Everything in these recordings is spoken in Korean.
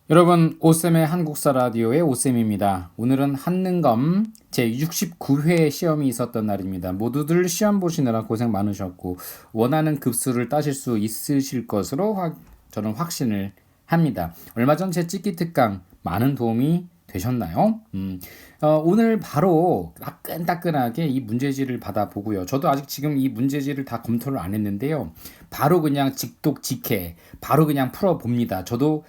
여러분, 오쌤의 한국사 라디오의 오쌤입니다. 오늘은 한능검 제69회 시험이 있었던 날입니다. 모두들 시험 보시느라 고생 많으셨고 원하는 급수를 따실 수 있으실 것으로 저는 확신을 합니다. 얼마 전 제 찍기 특강 많은 도움이 되셨나요? 오늘 바로 따끈따끈하게 이 문제지를 받아보고요. 저도 아직 지금 이 문제지를 다 검토를 안 했는데요. 바로 그냥 직독직해 바로 그냥 풀어봅니다. 저도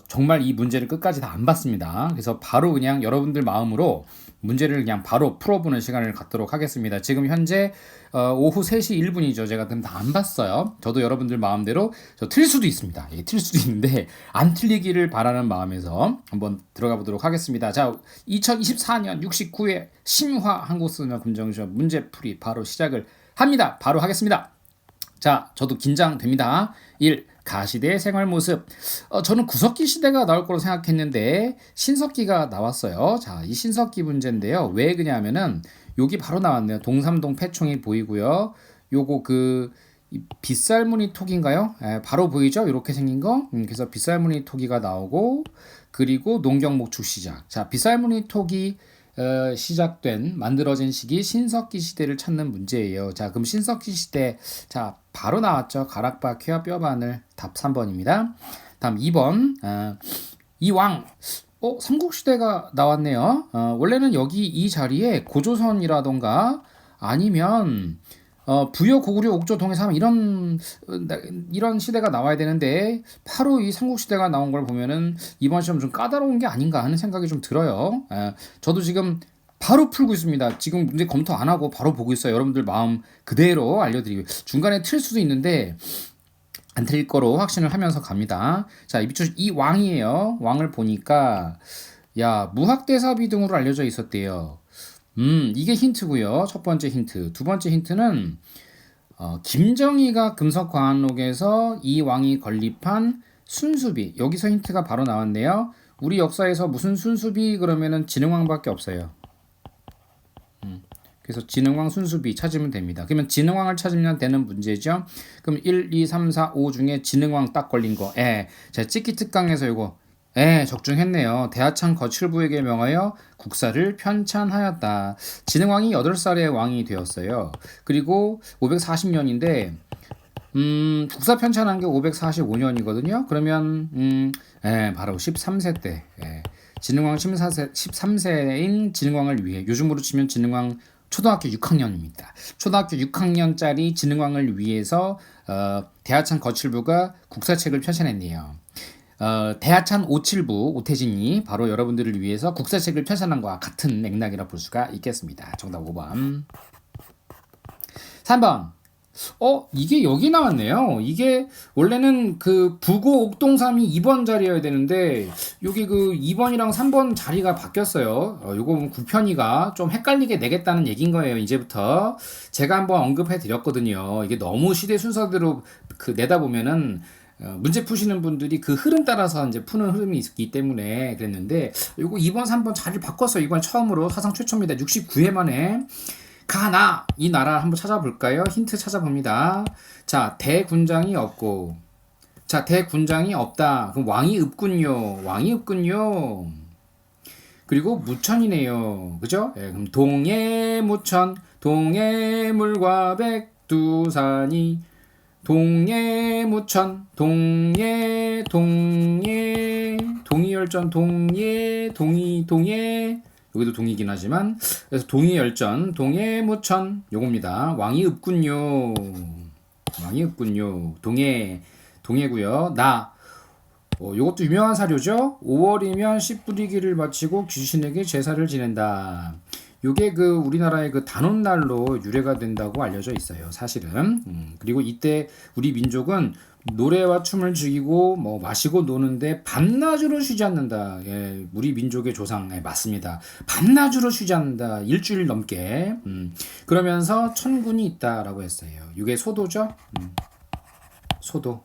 정말 이 문제를 끝까지 다 안 봤습니다. 그래서 바로 그냥 여러분들 마음으로 문제를 그냥 바로 풀어보는 시간을 갖도록 하겠습니다. 지금 현재 오후 3시 1분이죠. 제가 그럼 다 안 봤어요. 저도 여러분들 마음대로 틀 수도 있습니다. 예, 틀 수도 있는데 안 틀리기를 바라는 마음에서 한번 들어가 보도록 하겠습니다. 자, 2024년 69회 심화 한국수능 검정시험 문제풀이 바로 시작을 합니다. 바로 하겠습니다. 자, 저도 긴장됩니다. 1. 가시대의 생활 모습. 저는 구석기 시대가 나올 거로 생각했는데 신석기가 나왔어요. 자, 이 신석기 문제인데요. 왜 그냐면은 여기 바로 나왔네요. 동삼동 패총이 보이고요. 요거 빗살무늬 톡인가요? 바로 보이죠? 이렇게 생긴 거. 그래서 빗살무늬 톡이가 나오고 그리고 농경목축 시작. 자, 빗살무늬 톡이 만들어진 시기 신석기 시대를 찾는 문제예요. 자, 그럼 신석기 시대, 자, 바로 나왔죠. 가락바퀴와 뼈바늘. 답 3번입니다. 다음 2번, 이왕, 삼국시대가 나왔네요. 원래는 여기 이 자리에 고조선이라던가 아니면 부여 고구려 옥조 동해삼 이런 시대가 나와야 되는데 바로 이 삼국시대가 나온 걸 보면은 이번 시험 좀 까다로운 게 아닌가 하는 생각이 좀 들어요. 저도 지금 바로 풀고 있습니다. 지금 문제 검토 안 하고 바로 보고 있어요. 여러분들 마음 그대로 알려드리고 중간에 틀 수도 있는데 안 틀릴 거로 확신을 하면서 갑니다. 자, 이 왕이에요. 왕을 보니까 무학대사비 등으로 알려져 있었대요. 이게 힌트고요. 첫 번째 힌트. 두 번째 힌트는 김정희가 금석과한록에서 이 왕이 건립한 순수비. 여기서 힌트가 바로 나왔네요. 우리 역사에서 무슨 순수비 그러면은 진흥왕밖에 없어요. 그래서 진흥왕 순수비 찾으면 됩니다. 그러면 진흥왕을 찾으면 되는 문제죠. 그럼 1, 2, 3, 4, 5 중에 진흥왕 딱 걸린 거. 제가 찍기 특강에서 이거 적중했네요. 대하창 거칠부에게 명하여 국사를 편찬하였다. 진흥왕이 8살에 왕이 되었어요. 그리고 540년인데 국사 편찬한 게 545년이거든요. 그러면 바로 13세 때 진흥왕 13세인 진흥왕을 위해 요즘으로 치면 진흥왕 초등학교 6학년입니다. 초등학교 6학년짜리 진흥왕을 위해서 대하창 거칠부가 국사책을 편찬했네요. 대하찬 579 오태진이 바로 여러분들을 위해서 국사책을 편찬한 것과 같은 맥락이라 볼 수가 있겠습니다. 정답 5번. 3번. 이게 여기 나왔네요. 이게 원래는 부고 옥동삼이 2번 자리여야 되는데 여기 2번이랑 3번 자리가 바뀌었어요. 요거 9편이가 좀 헷갈리게 내겠다는 얘기인 거예요. 이제부터 제가 한번 언급해 드렸거든요. 이게 너무 시대 순서대로 내다 보면은 문제 푸시는 분들이 그 흐름 따라서 이제 푸는 흐름이 있기 때문에 그랬는데 요거 2번, 3번 자리를 바꿨어요. 이번 처음으로 사상 최초입니다. 69회 만에. 가나 이 나라 한번 찾아볼까요? 힌트 찾아봅니다. 자, 대군장이 없고 대군장이 없다. 그럼 왕이 없군요. 그리고 무천이네요. 그죠? 그럼 동해무천 동해물과 백두산이 동해무천 동해열전 동해 여기도 동이긴 하지만 그래서 동해열전 동해무천 요겁니다. 왕이 없군요. 동해고요. 요것도 유명한 사료죠. 5월이면 씨 뿌리기를 마치고 귀신에게 제사를 지낸다. 요게 우리나라의 단오날로 유래가 된다고 알려져 있어요. 사실은. 그리고 이때 우리 민족은 노래와 춤을 즐기고 마시고 노는데 밤낮으로 쉬지 않는다. 우리 민족의 조상 맞습니다. 밤낮으로 쉬지 않는다. 일주일 넘게. 그러면서 천군이 있다라고 했어요. 이게 소도죠. 소도.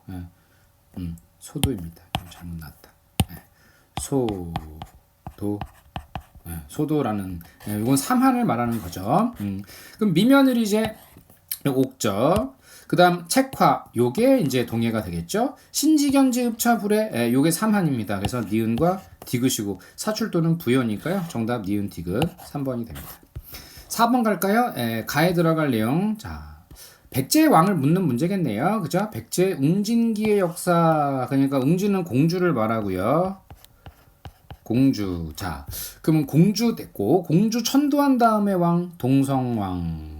소도입니다. 잘못 나왔다. 소도라는 이건 삼한을 말하는 거죠. 그럼 미면을 이제 옥저. 그다음 책화. 요게 이제 동해가 되겠죠. 신지견지 읍차불에 요게 삼한입니다. 그래서 니은과 디귿이고 사출도는 부여니까요. 정답 니은 디귿 3번이 됩니다. 4번 갈까요? 가에 들어갈 내용. 자, 백제의 왕을 묻는 문제겠네요. 그죠? 백제 웅진기의 역사. 그러니까 웅진은 공주를 말하고요. 공주. 자, 그러면 공주 됐고 공주 천도한 다음에 왕 동성왕.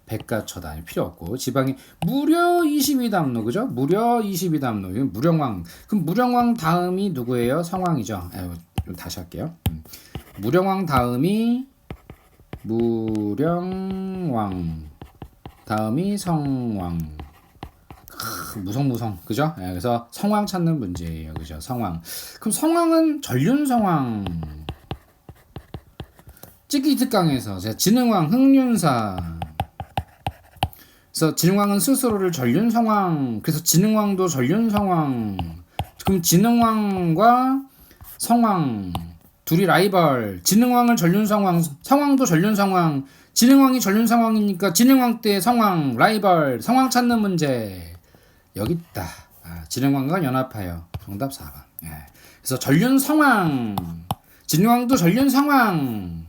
백가처다 필요 없고 지방이 무려 22담로 그죠? 무려 22담로 이건 무령왕. 그럼 무령왕 다음이 누구예요? 성왕이죠. 좀 다시 할게요. 무령왕 다음이 무령왕 다음이 성왕. 무성 그죠? 그래서 성왕 찾는 문제예요. 그죠? 성왕. 그럼 성왕은 전륜성왕. 찌기특강에서 진흥왕 흥륜사. 그래서 진흥왕은 스스로를 전륜성왕. 그래서 진흥왕도 전륜성왕. 그럼 진흥왕과 성왕 둘이 라이벌. 진흥왕을 전륜성왕, 성왕도 전륜성왕. 진흥왕이 전륜성왕이니까 진흥왕 때 성왕 라이벌. 성왕 찾는 문제. 여기 있다. 진흥왕과 연합하여. 정답 4번. 그래서 전륜성왕. 진흥왕도 전륜성왕.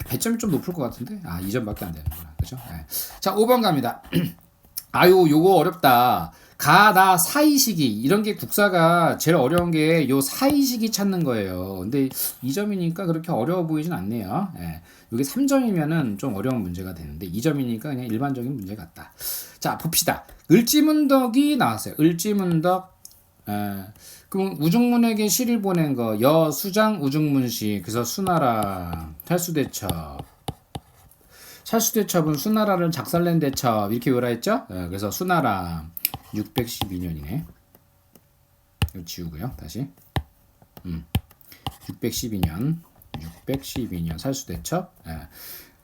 배점이 좀 높을 것 같은데 2점밖에 안 되는구나. 그죠? 자 5번 갑니다. 아유 요거 어렵다. 가나 사이시기 이런 게 국사가 제일 어려운 게 요 사이시기 찾는 거예요. 근데 2점이니까 그렇게 어려워 보이진 않네요. 요게 3점이면은 좀 어려운 문제가 되는데 2점이니까 그냥 일반적인 문제 같다. 자 봅시다. 을지문덕이 나왔어요. 을지문덕. 그럼 우중문에게 시를 보낸 거 여수장 우중문시. 그래서 수나라 찰수대첩. 찰수대첩은 수나라를 작살낸 대첩 이렇게 외우라 했죠. 그래서 수나라 612년이네. 이거 지우고요. 다시 612년 찰수대첩.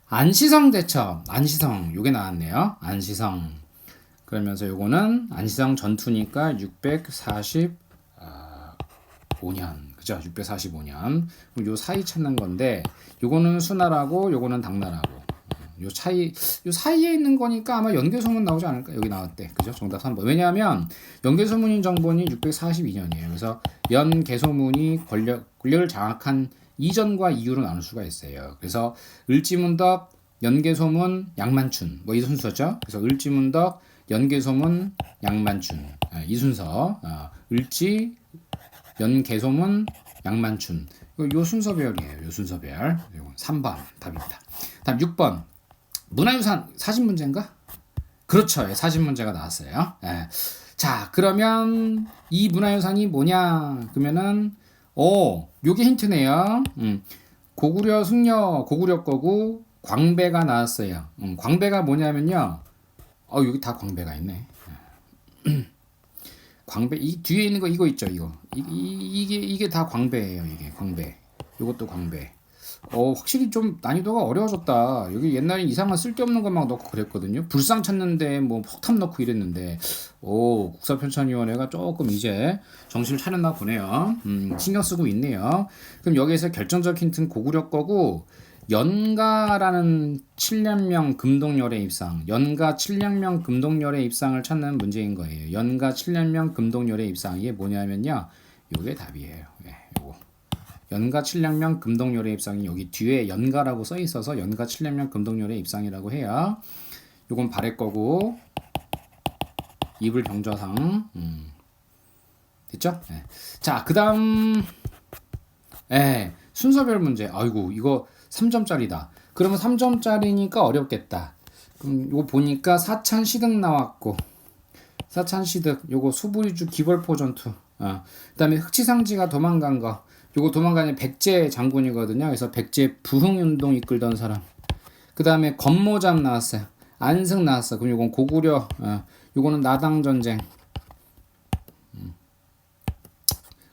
안시성 대첩. 안시성 요게 나왔네요. 안시성. 그러면서 요거는 안시성 전투니까 645년. 그죠? 645년. 그럼 요 사이 찾는 건데 요거는 수나라고 요거는 당나라고. 요 사이에 있는 거니까 아마 연개소문 나오지 않을까? 여기 나왔대. 그죠? 정답 3번. 왜냐하면 연개소문인 정본이 642년이에요. 그래서 연개소문이 권력을 장악한 이전과 이후로 나눌 수가 있어요. 그래서 을지문덕, 연개소문, 양만춘 뭐 이 순서죠. 그래서 을지문덕, 연개소문, 양만춘 이 순서. 을지, 연개소문, 양만춘 요 순서별이에요. 요 순서별. 3번 답입니다. 다음 6번. 문화유산 사진 문제인가? 그렇죠. 사진 문제가 나왔어요. 자, 그러면 이 문화유산이 뭐냐? 그러면은 요게 힌트네요. 고구려 승려 고구려 거고 광배가 나왔어요. 광배가 뭐냐면요. 여기 다 광배가 있네. 광배 이 뒤에 있는 거 이거 있죠, 이거. 이게 다 광배예요, 이게 광배. 이것도 광배. 확실히 좀 난이도가 어려워졌다. 여기 옛날에 이상한 쓸데없는 것만 넣고 그랬거든요. 불상 찾는데 뭐 폭탄 넣고 이랬는데 국사편찬위원회가 조금 이제 정신을 차렸나 보네요. 신경 쓰고 있네요. 그럼 여기에서 결정적 힌트는 고구려 거고 연가라는 칠량명 금동열의 입상. 연가 칠량명 금동열의 입상을 찾는 문제인 거예요. 연가 칠량명 금동열의 입상. 이게 뭐냐면요. 요게 답이에요. 요거. 연가 칠량명 금동열의 입상이 여기 뒤에 연가라고 써 있어서 연가 칠량명 금동열의 입상이라고 해요. 요건 발의 거고 이불 병좌상. 됐죠? 자, 그다음 순서별 문제. 아이고 이거 3점짜리다. 그러면 3점짜리니까 어렵겠다. 그럼 이거 보니까 사찬시득 나왔고 사찬시득 요거 수부리주 기벌포 전투. 그다음에 흑치상지가 도망간 거. 요거 도망가는 백제 장군이거든요. 그래서 백제 부흥운동 이끌던 사람. 그다음에 건모잡 나왔어요. 안승 나왔어. 그럼 요건 고구려. 요거는 나당 전쟁.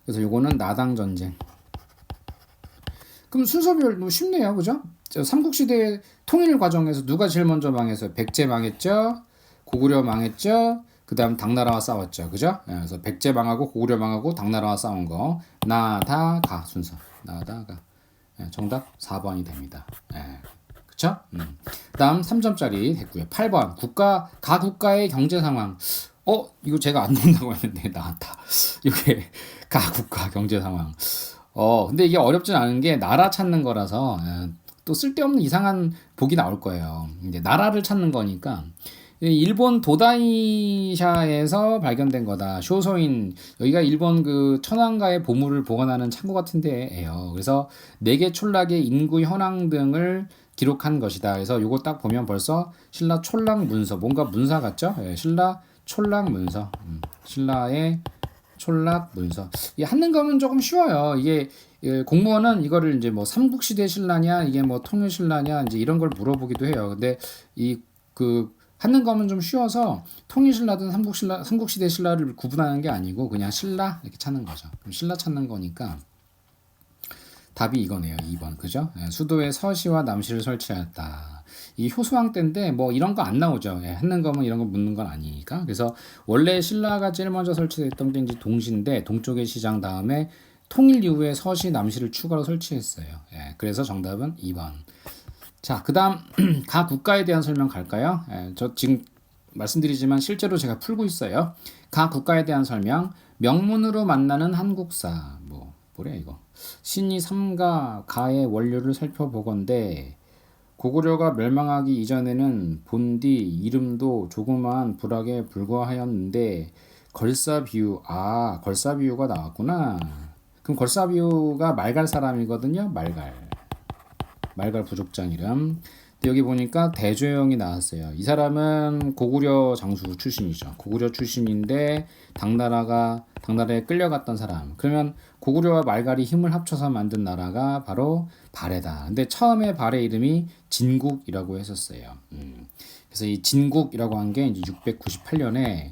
그래서 요거는 나당 전쟁. 그럼 순서별로 쉽네요. 그죠? 삼국시대 통일 과정에서 누가 제일 먼저 망했어요? 백제 망했죠? 고구려 망했죠? 그 다음 당나라와 싸웠죠. 그죠? 그래서 백제 망하고 고구려 망하고 당나라와 싸운 거. 나다가 순서. 나다가. 정답 4번이 됩니다. 그쵸? 그다음 3점짜리 됐고요. 8번 가국가의 경제 상황. 이거 제가 안 나온다고 했는데 나왔다. 이게 가국가 경제 상황. 근데 이게 어렵진 않은 게 나라 찾는 거라서 또 쓸데없는 이상한 복이 나올 거예요. 이제 나라를 찾는 거니까 일본 도다이샤에서 발견된 거다. 쇼소인 여기가 일본 그 천황가의 보물을 보관하는 창고 같은 데예요. 그래서 네개 촌락의 인구 현황 등을 기록한 것이다. 그래서 요거 딱 보면 벌써 신라 촌락 문서 뭔가 문서 같죠? 신라 촌락 문서. 신라의 촌락 문서. 이 한능검은 조금 쉬워요. 이게 공무원은 이거를 이제 뭐 삼국시대 신라냐 이게 뭐 통일신라냐 이제 이런 걸 물어보기도 해요. 근데 이 그 한능검은 좀 쉬워서 통일신라든 삼국시대 신라를 구분하는 게 아니고 그냥 신라 이렇게 찾는 거죠. 그럼 신라 찾는 거니까 답이 이거네요. 2번 그죠? 수도에 서시와 남시를 설치하였다. 이 효소왕 때인데 뭐 이런 거 안 나오죠. 한능검은 이런 거 묻는 건 아니니까. 그래서 원래 신라가 제일 먼저 설치됐던 게 이제 동시인데 동쪽의 시장 다음에 통일 이후에 서시, 남시를 추가로 설치했어요. 그래서 정답은 2번. 자, 그다음 가 국가에 대한 설명 갈까요? 저 지금 말씀드리지만 실제로 제가 풀고 있어요. 가 국가에 대한 설명. 명문으로 만나는 한국사. 뭐래 이거. 신이 삼가 가의 원료를 살펴보건대 고구려가 멸망하기 이전에는 본디 이름도 조그마한 부락에 불과하였는데 걸사비유가 나왔구나. 그럼 걸사비유가 말갈 사람이거든요. 말갈 부족장 이름. 근데 여기 보니까 대조영이 나왔어요. 이 사람은 고구려 장수 출신이죠. 고구려 출신인데 당나라에 끌려갔던 사람. 그러면 고구려와 말갈이 힘을 합쳐서 만든 나라가 바로 발해다. 근데 처음에 발해 이름이 진국이라고 했었어요. 그래서 이 진국이라고 한 게 이제 698년에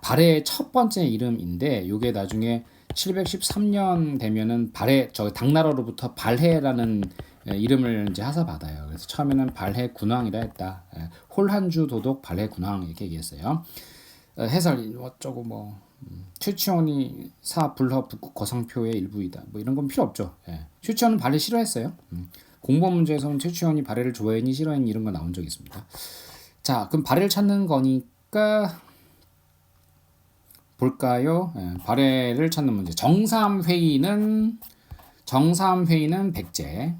발해의 첫 번째 이름인데 요게 나중에 713년 되면은 당나라로부터 발해라는 이름을 이제 하사받아요. 그래서 처음에는 발해 군왕이라 했다. 홀한주 도독 발해 군왕 이렇게 얘기했어요. 해설 어쩌고 최치원이 사 불허 북국 거상표의 일부이다. 뭐 이런 건 필요 없죠. 최치원은 발해 싫어했어요. 공무원 문제에서는 최치원이 발해를 좋아했니 싫어했니 이런 거 나온 적이 있습니다. 자, 그럼 발해를 찾는 거니까 볼까요? 발해를 찾는 문제. 정삼회의는 백제.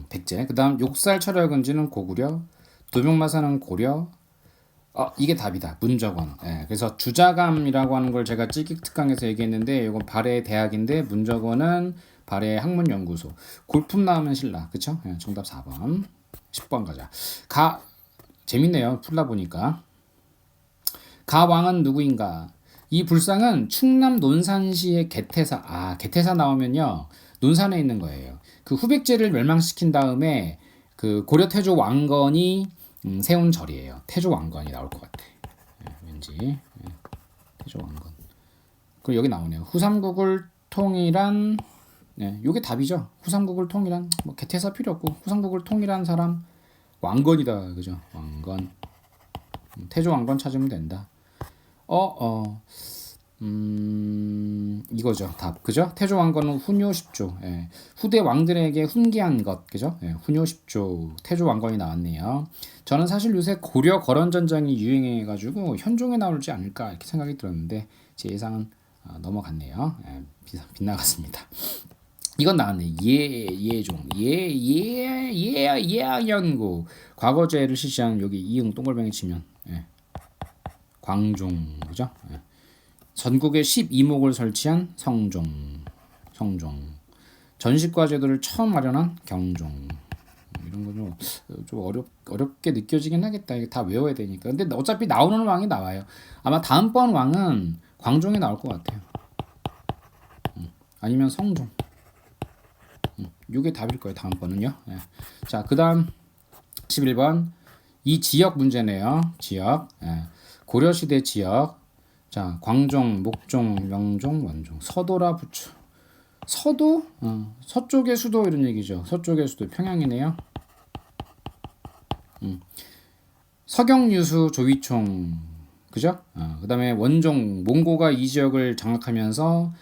백제. 그다음 욕살 철학은지는 고구려. 도병마사는 고려. 이게 답이다. 문적원. 그래서 주자감이라고 하는 걸 제가 찌익 특강에서 얘기했는데 이건 발해 대학인데 문적원은 발해 학문연구소. 골품 나오면 신라. 그쵸? 정답 4번. 10번 가자. 재밌네요. 풀다 보니까. 가왕은 누구인가? 이 불상은 충남 논산시의 개태사. 개태사 나오면요. 논산에 있는 거예요. 그 후백제를 멸망시킨 다음에 그 고려 태조 왕건이 세운 절이에요. 태조 왕건이 나올 것 같아. 왠지 태조 왕건. 그리고 여기 나오네요. 후삼국을 통일한 요게 답이죠. 후삼국을 통일한 개태사 필요 없고 후삼국을 통일한 사람 왕건이다. 그죠? 왕건. 태조 왕건 찾으면 된다. 이거죠. 답. 그죠? 태조 왕건은 훈요 10조. 후대 왕들에게 훈계한 것. 그죠? 훈요 10조. 태조 왕건이 나왔네요. 저는 사실 요새 고려 거런 전쟁이 유행해 가지고 현종에 나올지 않을까 이렇게 생각이 들었는데 제 예상은 넘어갔네요. 빗나갔습니다. 이건 나왔네. 예종. 예연구. 과거제를 실시한 여기 이응 동글뱅이 치면 광종. 그죠? 전국에 12목을 설치한 성종. 전시과 제도를 처음 마련한 경종. 이런 거 좀 어렵게 느껴지긴 하겠다. 이게 다 외워야 되니까. 근데 어차피 나오는 왕이 나와요. 아마 다음번 왕은 광종이 나올 것 같아요. 아니면 성종. 이게 답일 거예요. 다음번은요. 자, 그다음 11번. 이 지역 문제네요. 지역. 고려시대 지역. 자, 광종, 목종, 명종, 원종. 서도라 부처. 서도? 서쪽의 수도 이런 얘기죠. 서쪽의 수도 평양이네요. 서경유수 조위총. 그죠? 그다음에 원종, 몽고가 이 지역을 장악하면서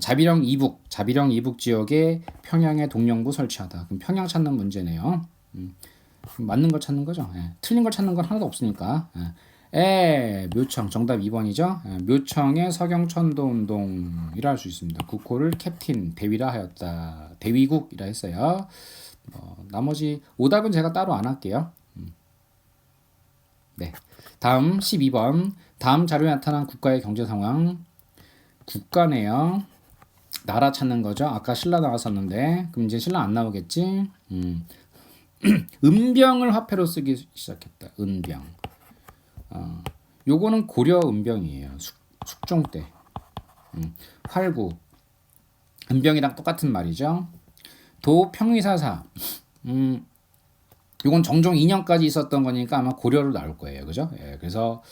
자비령 이북 지역에 평양에 동령부 설치하다. 그럼 평양 찾는 문제네요. 맞는 걸 찾는 거죠. 예. 틀린 걸 찾는 건 하나도 없으니까. 묘청 정답 2번이죠. 묘청의 서경천도 운동이라 할 수 있습니다. 국호를 캡틴 대위라 하였다. 대위국이라 했어요. 나머지 오답은 제가 따로 안 할게요. 네. 다음 12번. 다음 자료에 나타난 국가의 경제 상황. 국가네요. 나라 찾는 거죠. 아까 신라 나왔었는데 그럼 이제 신라 안 나오겠지. 은병을 화폐로 쓰기 시작했다. 은병. 요거는 고려 은병이에요. 숙종 때. 활구. 은병이랑 똑같은 말이죠. 도평의사사. 요건 정종 2년까지 있었던 거니까 아마 고려로 나올 거예요. 그죠? 예, 그래서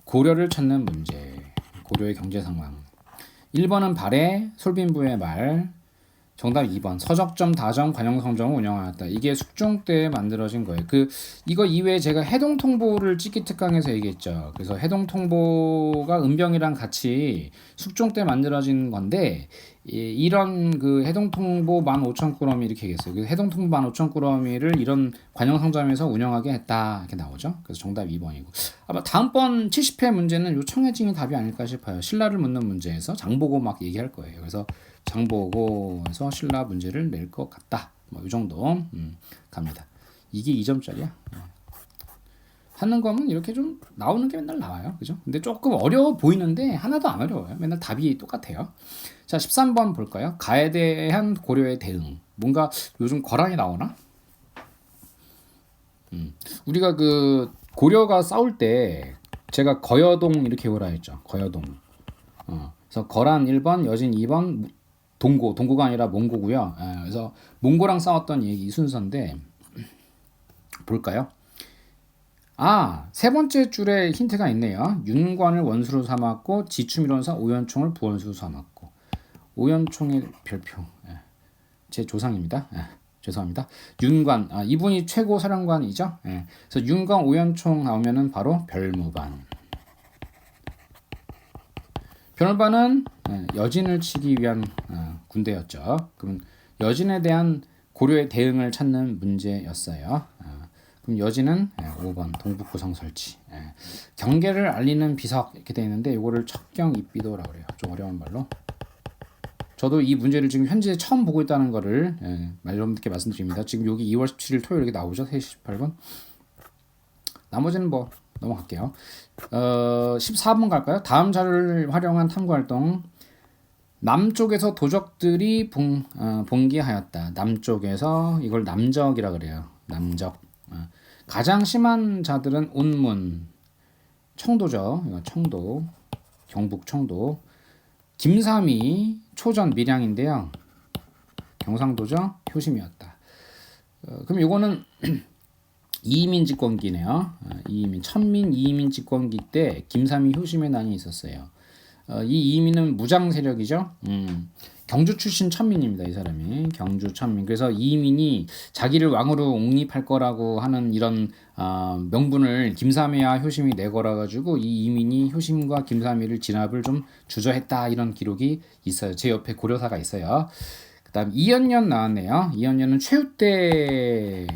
고려를 찾는 문제. 고려의 경제 상황. 1번은 발해 솔빈부의 말. 정답 2번. 서적점, 다점, 관영성점을 운영하였다. 이게 숙종 때 만들어진 거예요. 이거 이외에 제가 해동통보를 찍기 특강에서 얘기했죠. 그래서 해동통보가 은병이랑 같이 숙종 때 만들어진 건데 이런 그 해동통보 15,000꾸러미 이렇게 얘기했어요. 그 해동통보 15,000꾸러미를 이런 관영성점에서 운영하게 했다. 이렇게 나오죠. 그래서 정답 2번이고. 아마 다음번 70회 문제는 요 청해진이 답이 아닐까 싶어요. 신라를 묻는 문제에서 장보고 막 얘기할 거예요. 그래서 장보고에서 신라 문제를 낼 것 같다. 이 정도 갑니다. 이게 2점짜리야. 하는 거면 이렇게 좀 나오는 게 맨날 나와요. 그죠? 근데 조금 어려워 보이는데 하나도 안 어려워요. 맨날 답이 똑같아요. 자, 13번 볼까요? 가에 대한 고려의 대응. 뭔가 요즘 거란이 나오나? 우리가 그 고려가 싸울 때 제가 거여동 이렇게 오라 했죠. 거여동. 그래서 거란 1번, 여진 2번, 동고가 아니라 몽고고요. 그래서 몽고랑 싸웠던 얘기 순서인데 볼까요? 세 번째 줄에 힌트가 있네요. 윤관을 원수로 삼았고 지추미론사 오연총을 부원수로 삼았고. 오연총의 별표. 제 조상입니다. 죄송합니다. 윤관, 이분이 최고 사령관이죠. 그래서 윤관 오연총 나오면은 바로 별무반. 별무반은 여진을 치기 위한 군대였죠. 그럼 여진에 대한 고려의 대응을 찾는 문제였어요. 그럼 여진은 5번 동북구성 설치. 경계를 알리는 비석 이렇게 되어 있는데 이거를 척경입비도라고 그래요. 좀 어려운 말로. 저도 이 문제를 지금 현재 처음 보고 있다는 거를 여러분들께 말씀드립니다. 지금 여기 2월 17일 토요일 이렇게 나오죠. 3시 18분. 나머지는 뭐 넘어갈게요. 14번 갈까요? 다음 자료를 활용한 탐구활동. 남쪽에서 도적들이 봉기하였다. 남쪽에서 이걸 남적이라 그래요. 남적. 가장 심한 자들은 운문, 청도죠. 이거 청도, 경북 청도. 김삼이 초전 밀양인데요. 경상도죠. 효심이었다. 그럼 이거는 이이민 집권기네요. 천민 이이민 집권기 때 김삼이 효심의 난이 있었어요. 이 이이민은 무장 세력이죠. 경주 출신 천민입니다. 이 사람이 경주 천민. 그래서 이이민이 자기를 왕으로 옹립할 거라고 하는 이런 명분을 김삼이와 효심이 내걸어 가지고 이 이이민이 효심과 김삼이를 진압을 좀 주저했다 이런 기록이 있어요. 제 옆에 고려사가 있어요. 그다음 이연년 나왔네요. 이연년은 최후 때의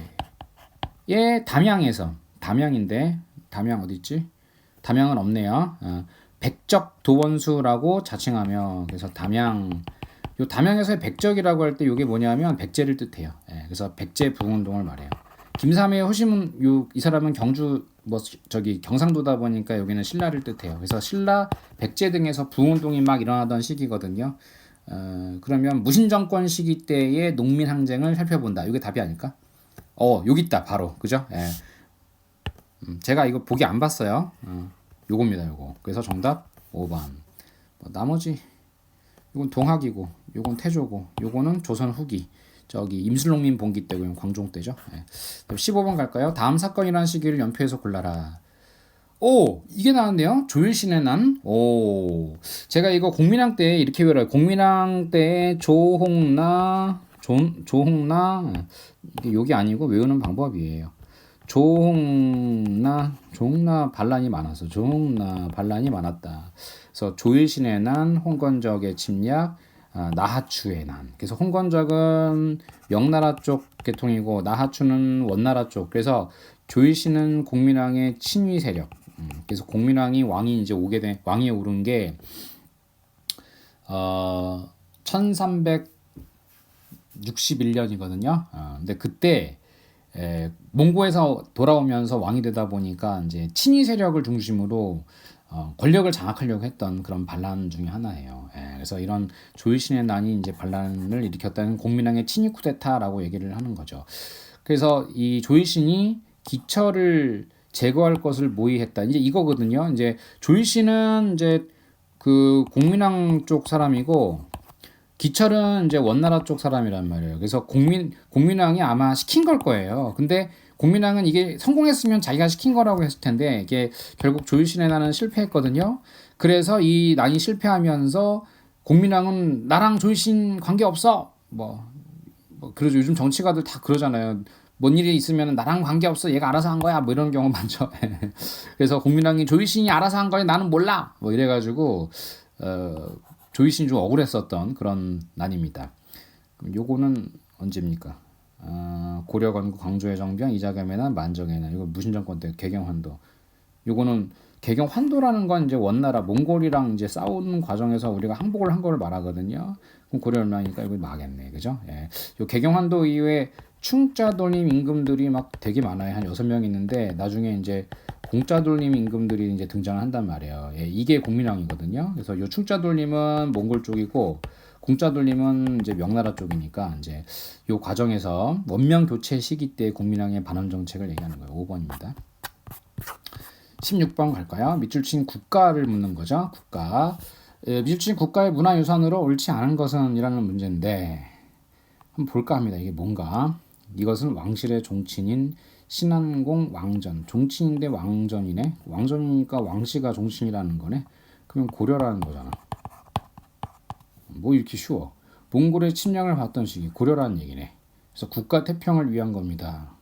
담양에서 담양인데 담양 어디 있지? 담양은 없네요. 백적 도원수라고 자칭하며 그래서 요 담양에서의 백적이라고 할 때 이게 뭐냐면 백제를 뜻해요. 그래서 백제 부흥운동을 말해요. 김삼의 호심은 이 사람은 경상도다 보니까 여기는 신라를 뜻해요. 그래서 신라, 백제 등에서 부흥운동이 막 일어나던 시기거든요. 그러면 무신정권 시기 때의 농민 항쟁을 살펴본다. 이게 답이 아닐까? 여기 있다 바로 그죠? 제가 이거 보기 안 봤어요. 요겁니다. 요거. 그래서 정답 5번. 나머지 이건 동학이고 요건 태조고 요거는 조선 후기. 저기 임술농민 봉기 때고 광종 때죠. 15번 갈까요? 다음 사건이라는 시기를 연표해서 골라라. 이게 나왔네요. 조일신의 난. 제가 이거 공민왕 때 이렇게 외워요. 공민왕 때 조홍나 이게 욕이 아니고 외우는 방법이에요. 조홍나 반란이 많았어. 조홍나 반란이 많았다. 그래서 조일신의 난, 홍건적의 침략, 나하추의 난. 그래서 홍건적은 명나라 쪽 계통이고 나하추는 원나라 쪽. 그래서 조일신은 공민왕의 친위 세력. 그래서 공민왕이 왕이 이제 왕이 오른 게 1361년이거든요. 근데 그때 몽고에서 돌아오면서 왕이 되다 보니까 이제 친위 세력을 중심으로 권력을 장악하려고 했던 그런 반란 중에 하나예요. 그래서 이런 조일신의 난이 이제 반란을 일으켰다는 공민왕의 친위 쿠데타라고 얘기를 하는 거죠. 그래서 이 조일신이 기철을 제거할 것을 모의했다. 이제 이거거든요. 이제 조일신은 이제 그 공민왕 쪽 사람이고 기철은 이제 원나라 쪽 사람이란 말이에요. 그래서 공민왕이 아마 시킨 걸 거예요. 근데 공민왕은 이게 성공했으면 자기가 시킨 거라고 했을 텐데 이게 결국 조일신의 난은 실패했거든요. 그래서 이 난이 실패하면서 공민왕은 나랑 조일신 관계 없어. 그러죠. 요즘 정치가들 다 그러잖아요. 뭔 일이 있으면 나랑 관계없어. 얘가 알아서 한 거야. 뭐 이런 경우 많죠. 그래서 공민왕이 조일신이 알아서 한 거야. 나는 몰라. 뭐 이래가지고 조일신이 좀 억울했었던 그런 난입니다. 그럼 요거는 언제입니까? 고려 건국 광조의 정병 이자겸의 난 만정의 난. 이거 무신 정권 때 개경환도. 요거는 개경환도라는 건 이제 원나라 몽골이랑 이제 싸우는 과정에서 우리가 항복을 한 거를 말하거든요. 그럼 고려 멸망이니까 이거 망했네. 그죠? 예. 요 개경환도 이후에 충짜돌림 임금들이 막 되게 많아요. 한 6명 있는데 나중에 이제 공짜돌림 임금들이 이제 등장을 한단 말이에요. 이게 공민왕이거든요. 그래서 요 충짜돌림은 몽골 쪽이고 공짜돌림은 이제 명나라 쪽이니까 이제 요 과정에서 원명 교체 시기 때 공민왕의 반환 정책을 얘기하는 거예요. 5번입니다. 16번 갈까요? 밑줄 친 국가를 묻는 거죠. 국가. 밑줄 친 국가의 문화유산으로 옳지 않은 것은 이라는 문제인데 한번 볼까 합니다. 이게 뭔가. 이것은 왕실의 종친인 신안공 왕전. 종친인데 왕전이네. 왕전이니까 왕씨가 종친이라는 거네. 그러면 고려라는 거잖아. 뭐 이렇게 쉬워. 몽골의 침략을 받던 시기 고려라는 얘기네. 그래서 국가 태평을 위한 겁니다.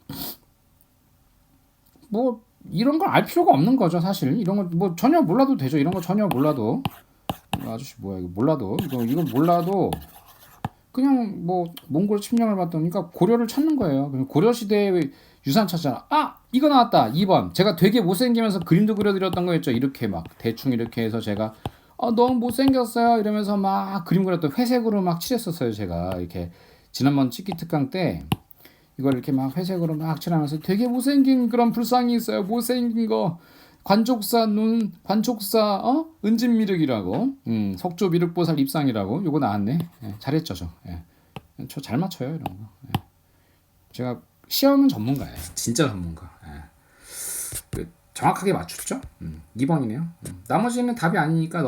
뭐 이런 걸 알 필요가 없는 거죠. 사실 이런 거 뭐 전혀 몰라도 되죠. 이런 거 전혀 몰라도. 아저씨 뭐야 이거 몰라도 이거 몰라도 그냥 뭐 몽골 침략을 받더니까 고려를 찾는 거예요. 고려 시대의 유산 찾잖아. 이거 나왔다. 2번. 제가 되게 못생기면서 그림도 그려드렸던 거였죠. 이렇게 막 대충 이렇게 해서 제가 너무 못생겼어요 이러면서 막 그림 그렸던 회색으로 막 칠했었어요. 제가 이렇게 지난번 찍기 특강 때 이걸 이렇게 막 회색으로 막 칠하면서 되게 못생긴 그런 불상이 있어요. 못생긴 거. 관족사 은진미륵이라고. 석조미륵보살 입상이라고. 요거 나왔네. 잘했죠 저. 저 잘 맞춰요 이런 거. 제가 시험은 전문가예요. 진짜 전문가. 정확하게 맞췄죠? 2번이네요. 나머지는 답이 아니니까 이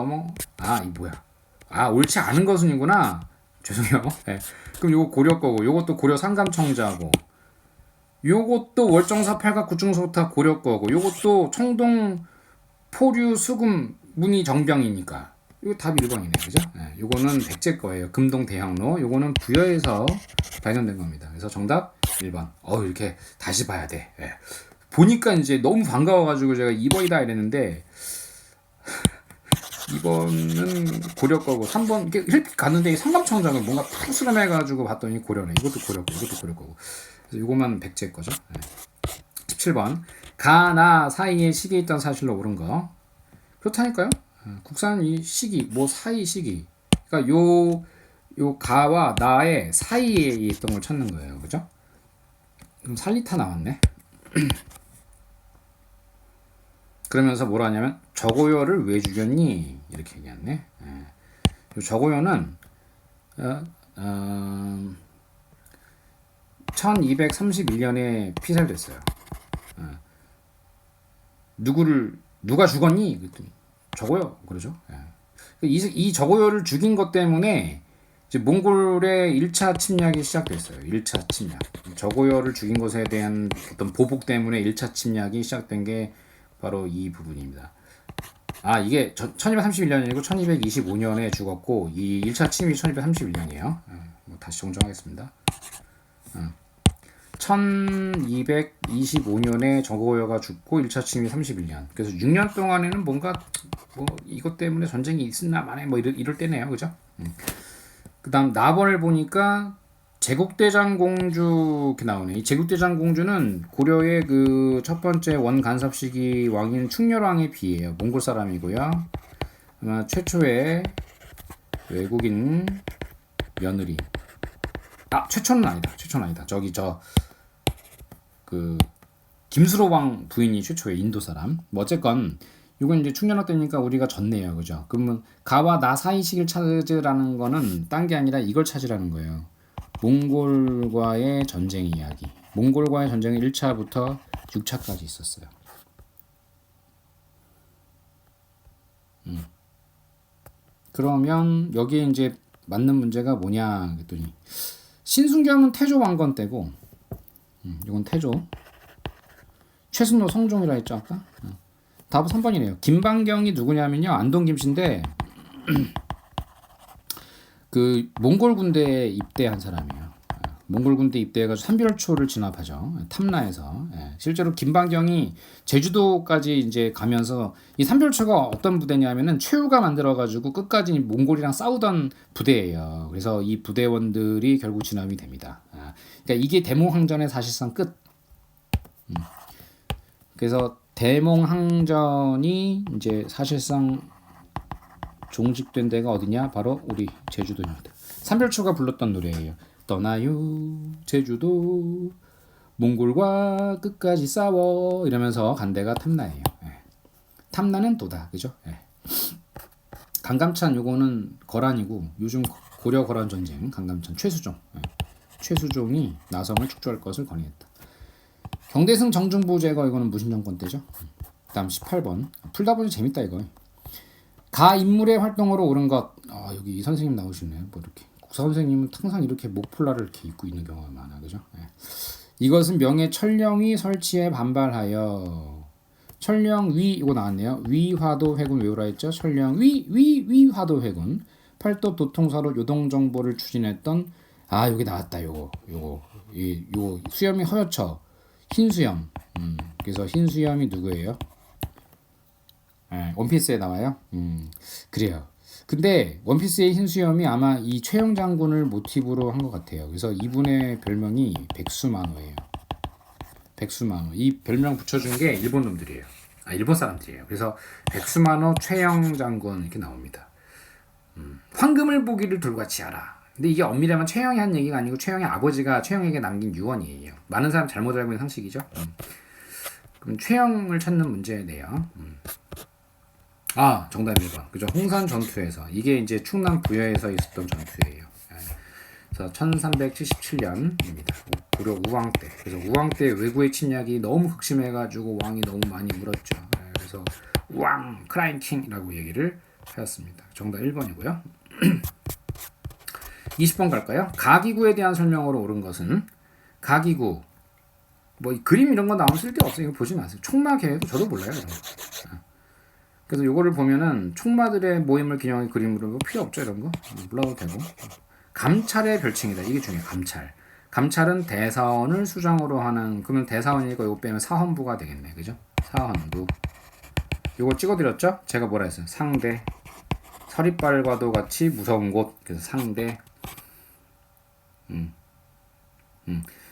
뭐야? 옳지 않은 것은이구나. 죄송해요. 그럼 요거 고려 거고, 요것도 고려 상감청자고, 요것도 월정사 팔각 구충소타 고려 거고, 요것도 청동 포류 수금 문의 정병이니까 이거 답 1번이네. 그죠? 요거는 백제 거예요. 금동 대학로. 요거는 부여에서 발견된 겁니다. 그래서 정답 1번. 이렇게 다시 봐야 돼. 보니까 이제 너무 반가워가지고 제가 2번이다 이랬는데 2번은 고려 거고 3번 이렇게 갔는데 상감청장은 뭔가 푸스름해가지고 봤더니 고려네. 이것도 고려 거고 이것도 고려 거고. 그래서 이거만 백제 거죠. 17번. 가, 나 사이에 시기 있던 사실로 옳은 거. 그렇다니까요. 국산 이 시기, 뭐 사이 시기. 그러니까 요 가와 나의 사이에 있던 걸 찾는 거예요. 그죠? 그럼 살리타 나왔네. 그러면서 뭐라 하냐면 저고요를 왜 죽였니? 이렇게 얘기했네. 저고요는 1231년에 피살됐어요. 누가 죽었니? 그랬더니 저고요. 그러죠. 이 저고요를 죽인 것 때문에 이제 몽골의 1차 침략이 시작됐어요. 1차 침략. 저고요를 죽인 것에 대한 어떤 보복 때문에 1차 침략이 시작된 게 바로 이 부분입니다. 이게 1231년이고 1225년에 죽었고 이 1차 침입이 1231년이에요. 다시 정정하겠습니다. 1225년에 정고여가 죽고 1차 침입이 31년. 그래서 6년 동안에는 뭔가 뭐 이것 때문에 전쟁이 있었나 마네 뭐 이럴 때네요. 그죠? 그다음 나번을 보니까 제국대장공주 이렇게 나오네. 이 제국대장공주는 고려의 그 첫 번째 원간섭 시기 왕인 충렬왕의 비예요. 몽골 사람이고요. 아마 최초의 외국인 며느리. 최초는 아니다. 저기 그 김수로 왕 부인이 최초의 인도 사람. 뭐 어쨌건 이건 이제 충렬왕 때니까 우리가 졌네요. 그죠? 그러면 가와 나 사이 시기를 찾으라는 거는 딴 게 아니라 이걸 찾으라는 거예요. 몽골과의 전쟁 이야기. 몽골과의 전쟁은 1차부터 6차까지 있었어요. 그러면 여기에 이제 맞는 문제가 뭐냐 그랬더니 신순겸은 태조 왕건 때고 이건 태조. 최순호 성종이라 했죠 아까? 답은 3번이네요. 김방경이 누구냐면요. 안동 김씨인데 그 몽골 군대에 입대한 사람이에요. 몽골 군대 입대해가지고 삼별초를 진압하죠. 탐라에서. 실제로 김방경이 제주도까지 이제 가면서 이 삼별초가 어떤 부대냐면은 최후가 만들어가지고 끝까지 몽골이랑 싸우던 부대예요. 그래서 이 부대원들이 결국 진압이 됩니다. 그러니까 이게 대몽항전의 사실상 끝. 그래서 대몽항전이 이제 사실상 종식된 데가 어디냐? 바로 우리 제주도입니다. 삼별초가 불렀던 노래예요. 떠나요 제주도 몽골과 끝까지 싸워 이러면서 간 데가 탐라예요. 탐라는 도다. 그죠? 강감찬 요거는 거란이고 요즘 고려 거란 전쟁 강감찬 최수종. 최수종이 나성을 축조할 것을 건의했다. 경대승 정중부 제거 이거는 무신정권 때죠. 그다음 18번 풀다 보니 재밌다 이거. 가 인물의 활동으로 옳은 것. 여기 이 선생님 나오시네요. 뭐 이렇게 국사 선생님은 항상 이렇게 목폴라를 이렇게 입고 있는 경우가 많아, 그죠? 이것은 명예 천령위 설치에 반발하여 천령위 이거 나왔네요. 위화도 회군 외우라 했죠. 천령위 화도 회군 팔도 도통사로 요동 정보를 추진했던 여기 나왔다. 요거 수염이 허여쳐 흰수염. 그래서 흰수염이 누구예요? 원피스에 나와요. 그래요. 근데 원피스의 흰수염이 아마 이 최영 장군을 모티브로 한 것 같아요. 그래서 이분의 별명이 백수만호예요. 백수만호. 이 별명 붙여준 게 일본 놈들이에요. 일본 사람들이에요. 그래서 백수만호 최영 장군 이렇게 나옵니다. 황금을 보기를 돌같이 하라. 근데 이게 엄밀하면 최영이 한 얘기가 아니고 최영의 아버지가 최영에게 남긴 유언이에요. 많은 사람 잘못 알고 있는 상식이죠. 그럼 최영을 찾는 문제네요. 정답 1번. 그죠? 홍산 전투에서. 이게 이제 충남 부여에서 있었던 전투예요. 그래서 1377년입니다. 고려 우왕 때. 그래서 우왕 때 외구의 침략이 너무 극심해가지고 왕이 너무 많이 울었죠. 그래서 우왕 크라인킹이라고 얘기를 하였습니다. 정답 1번이고요. 20번 갈까요? 가기구에 대한 설명으로 옳은 것은 가기구. 뭐 그림 이런 거 나오면 쓸데없어요. 이거 보지 마세요. 총마계도 저도 몰라요. 이런 거. 그래서 요거를 보면은 총마들의 모임을 기념하는 그림으로 필요 없죠. 이런 거 몰라도 되고. 감찰의 별칭이다. 이게 중요해요. 감찰은 대사원을 수장으로 하는. 그러면 대사원이니까 이거 빼면 사헌부가 되겠네. 그죠? 사헌부. 요거 찍어드렸죠? 제가 뭐라 했어요? 상대. 서리빨과도 같이 무서운 곳. 그래서 상대.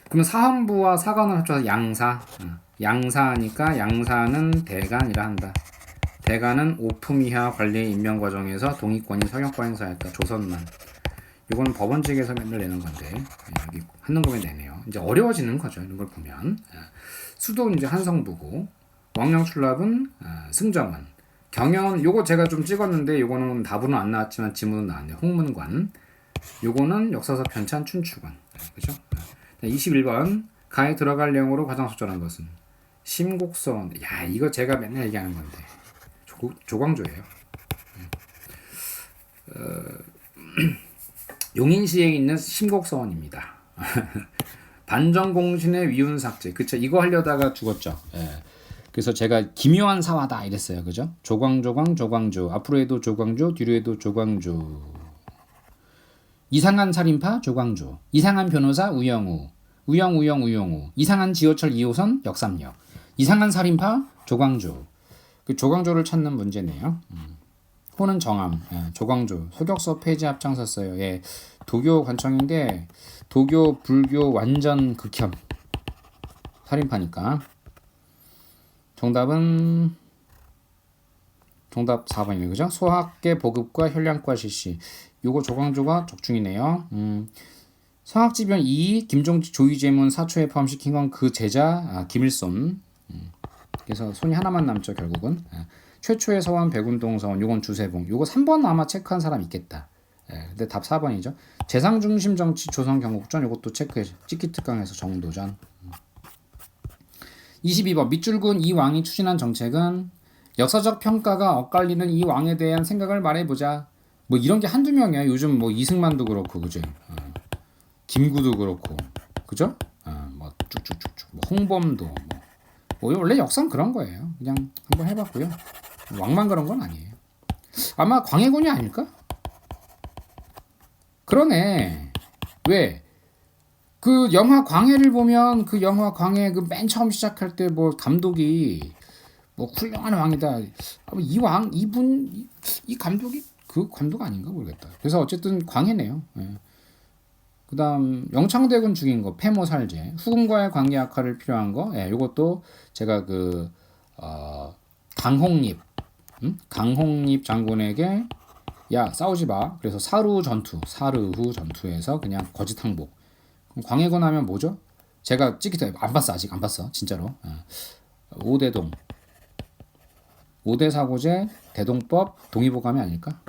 그러면 사헌부와 사관을 합쳐서 양사. 양사니까 양사는 대간이라 한다. 대간은 오품이하 관리의 임명 과정에서 동의권이 서경과 행사했다. 조선만. 이거는 법원직에서 맨날 내는 건데 여기 한능검에 내네요. 이제 어려워지는 거죠. 이런 걸 보면. 수도는 이제 한성부고 왕령출납은 승정원. 경연 요거 제가 좀 찍었는데 요거는 답으로는 안 나왔지만 지문은 나왔네요. 홍문관. 요거는 역사서 편찬 춘추관. 그죠? 21번 가에 들어갈 내용으로 가장 적절한 것은 심곡선. 이거 제가 맨날 얘기하는 건데 조광조예요. 용인시에 있는 심곡서원입니다. 반정공신의 위운삭제. 그쵸? 이거 하려다가 죽었죠. 그래서 제가 기묘한 사화다 이랬어요. 그죠? 조광조. 앞으로 해도 조광조, 뒤로 해도 조광조. 이상한 살인파 조광조. 이상한 변호사 우영우. 우영우. 이상한 지하철 2호선 역삼역. 이상한 살인파 조광조. 그 조광조를 찾는 문제네요. 호는 정암. 예, 조광조. 소격서 폐지 앞장섰어요. 예, 도교 관청인데 도교 불교 완전 극혐. 살인파니까. 정답 4번이네요. 그죠? 소학계 보급과 혈량과 실시. 요거 조광조가 적중이네요. 성학지변 2, 김종지 조이제문 사초에 포함시킨 건 그 제자 김일손. 그래서 손이 하나만 남죠 결국은. 최초의 서원 백운동 서원 요건 주세봉. 요거 3번 아마 체크한 사람 있겠다. 근데 답 4번이죠. 재상중심 정치 조선 경국전 요것도 체크해. 찍기 특강에서 정도전. 22번 밑줄근 이 왕이 추진한 정책은 역사적 평가가 엇갈리는 이 왕에 대한 생각을 말해보자. 뭐 이런 게 한두 명이야. 요즘 뭐 이승만도 그렇고 그죠? 김구도 그렇고 그죠? 뭐 쭉쭉쭉쭉 뭐 홍범도 뭐 원래 역사는 그런 거예요. 그냥 한번 해봤고요. 왕만 그런 건 아니에요. 아마 광해군이 아닐까? 그러네. 왜? 그 영화 광해를 보면 그 영화 광해 그 맨 처음 시작할 때 뭐 감독이 뭐 훌륭한 왕이다. 이 감독이 그 감독 아닌가 모르겠다. 그래서 어쨌든 광해네요. 예. 그다음 영창대군 죽인 거 폐모살제 후금과의 관계 악화를 필요한 거 예, 요것도 제가 그 강홍립 장군에게 야 싸우지 마 그래서 사르후 전투에서 그냥 거짓 항복. 광해군 하면 뭐죠? 제가 찍기 안 봤어. 아직 안 봤어 진짜로. 오대동 5대 사고제 대동법 동의보감이 아닐까?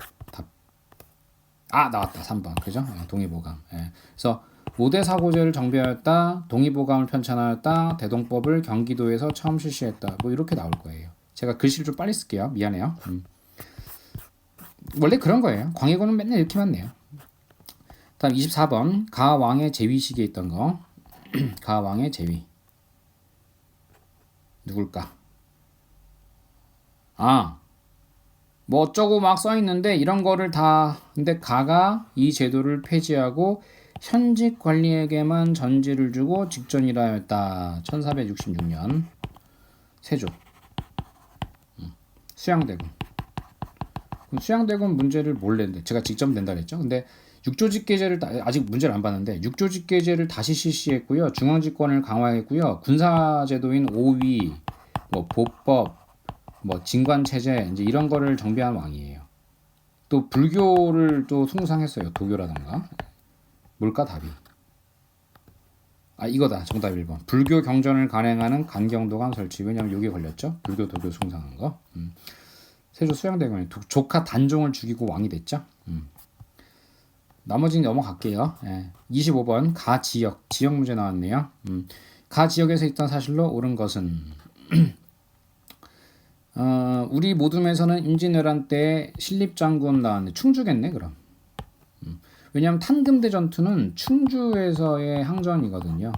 나왔다 3번 그죠? 동의보감. 그래서 5대 사고제를 정비하였다. 동의보감을 편찬하였다. 대동법을 경기도에서 처음 실시했다. 뭐 이렇게 나올 거예요. 제가 글씨를 좀 빨리 쓸게요. 미안해요. 원래 그런 거예요. 광해군은 맨날 이렇게만 내요. 다음 24번 가왕의 제위식에 있던 거. 가왕의 제위 누굴까? 뭐 어쩌고 막 써있는데 이런 거를 다 근데 가가 이 제도를 폐지하고 현직 관리에게만 전지를 주고 직전이라 했다. 1466년 세조 수양대군. 수양대군 문제를 뭘 냈는데 제가 직접 낸다 그랬죠. 근데 육조직계제를 아직 문제를 안 봤는데 육조직계제를 다시 실시했고요. 중앙집권을 강화했고요. 군사제도인 오위 뭐 보법 뭐 진관체제 이제 이런 거를 정비한 왕이에요. 또 불교를 또 숭상했어요. 도교라던가. 뭘까 답이? 이거다. 정답 1번. 불교 경전을 간행하는 간경도감 설치. 왜냐면 여기 걸렸죠. 불교 도교 숭상한 거. 세조 수양대군이 조카 단종을 죽이고 왕이 됐죠. 나머지는 넘어갈게요. 25번 지역 문제 나왔네요. 가 지역에서 있던 사실로 옳은 것은 우리 모둠에서는 임진왜란 때 신립장군 나왔네. 충주겠네 그럼. 왜냐하면 탄금대 전투는 충주에서의 항전이거든요.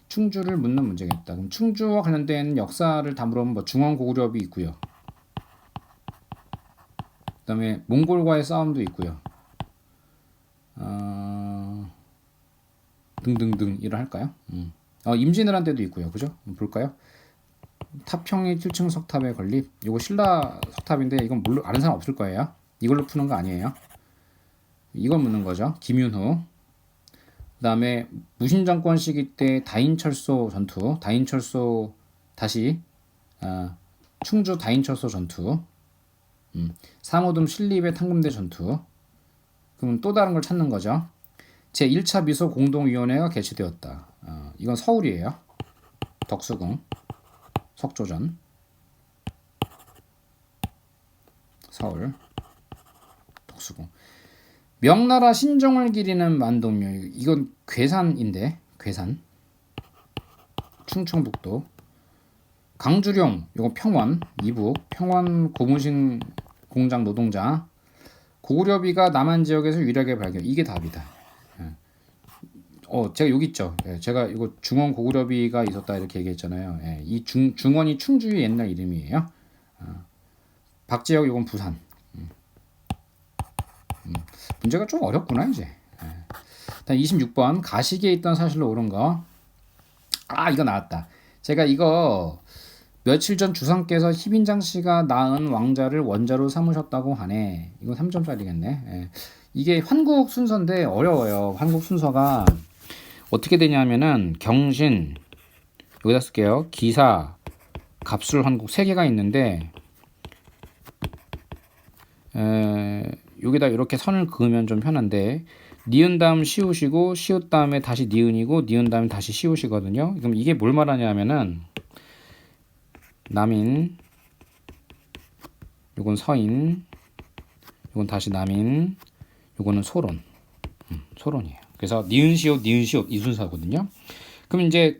충주를 묻는 문제겠다. 그럼 충주와 관련된 역사를 담으려면 뭐 중원고구려비 있고요. 그다음에 몽골과의 싸움도 있고요. 등등등 이를 할까요? 임진왜란 때도 있고요. 그죠? 볼까요? 탑형이 7층 석탑의 건립. 이거 신라 석탑인데 이건 물론 아는 사람 없을 거예요. 이걸로 푸는 거 아니에요. 이걸 묻는 거죠. 김윤후. 그다음에 무신정권 시기 때 다인철소 전투. 다인철소 다시 충주 다인철소 전투. 삼호동 신립의 탕금대 전투. 그럼 또 다른 걸 찾는 거죠. 제1차 미소 공동위원회가 개최되었다. 이건 서울이에요. 덕수궁. 석조전. 서울. 덕수궁. 명나라 신정을 기리는 만동묘. 이건 괴산인데. 괴산. 충청북도. 강주룡. 이거 평원. 이북. 평원 고무신 공장 노동자. 고구려비가 남한 지역에서 유일하게 발견. 이게 답이다. 제가 여기 있죠. 제가 이거 중원 고구려비가 있었다 이렇게 얘기했잖아요. 이 중원이 충주의 옛날 이름이에요. 박지역 이건 부산. 문제가 좀 어렵구나 이제. 다음 26번 가시기에 있던 사실로 옳은 거. 아 이거 나왔다. 제가 이거 며칠 전 주상께서 희빈장 씨가 낳은 왕자를 원자로 삼으셨다고 하네. 이거 3점짜리겠네. 예. 이게 환국 순서인데 어려워요. 환국 순서가 어떻게 되냐면은 경신 여기다 쓸게요. 기사, 갑술, 환국 세 개가 있는데 여기다 이렇게 선을 그으면 좀 편한데 니은 다음 시옷이고 시옷 다음에 다시 니은이고 니은 다음에 다시 시옷이거든요. 그럼 이게 뭘 말하냐면은 남인, 요건 서인, 요건 다시 남인, 요거는 소론, 소론이에요. 그래서 니은 시옷 이 순서거든요. 그럼 이제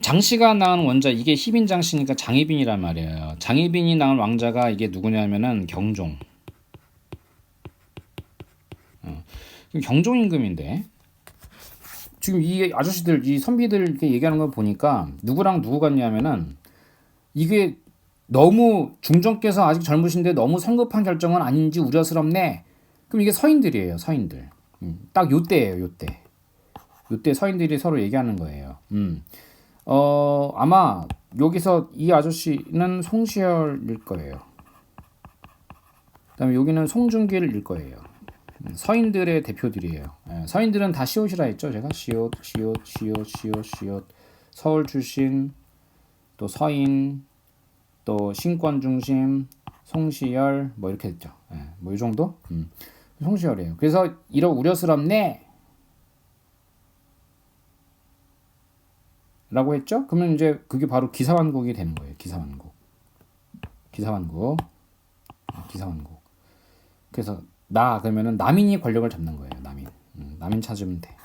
장씨가 낳은 원자 이게 희빈 장씨니까 장희빈이란 말이에요. 장희빈이 낳은 왕자가 이게 누구냐면은 경종. 경종 임금인데 지금 이 아저씨들 이 선비들 이렇게 얘기하는 걸 보니까 누구랑 누구 같냐면은 이게 너무 중전께서 아직 젊으신데 너무 성급한 결정은 아닌지 우려스럽네. 그럼 이게 서인들이에요. 서인들. 딱 요때예요. 요때 서인들이 서로 얘기하는 거예요. 아마 여기서 이 아저씨는 송시열일 거예요. 그다음에 여기는 송중길일 거예요. 서인들의 대표들이에요. 서인들은 다 시옷이라 했죠. 제가 시옷. 서울 출신, 또 서인, 또 신권 중심, 송시열 뭐 이렇게 됐죠. 뭐 이 정도? 송시열이에요. 그래서 이러 우려스럽네. 라고 했죠. 그러면 이제 그게 바로 기사완국이 되는 거예요. 기사완국. 그래서 그러면은 남인이 권력을 잡는 거예요. 남인 찾으면 돼.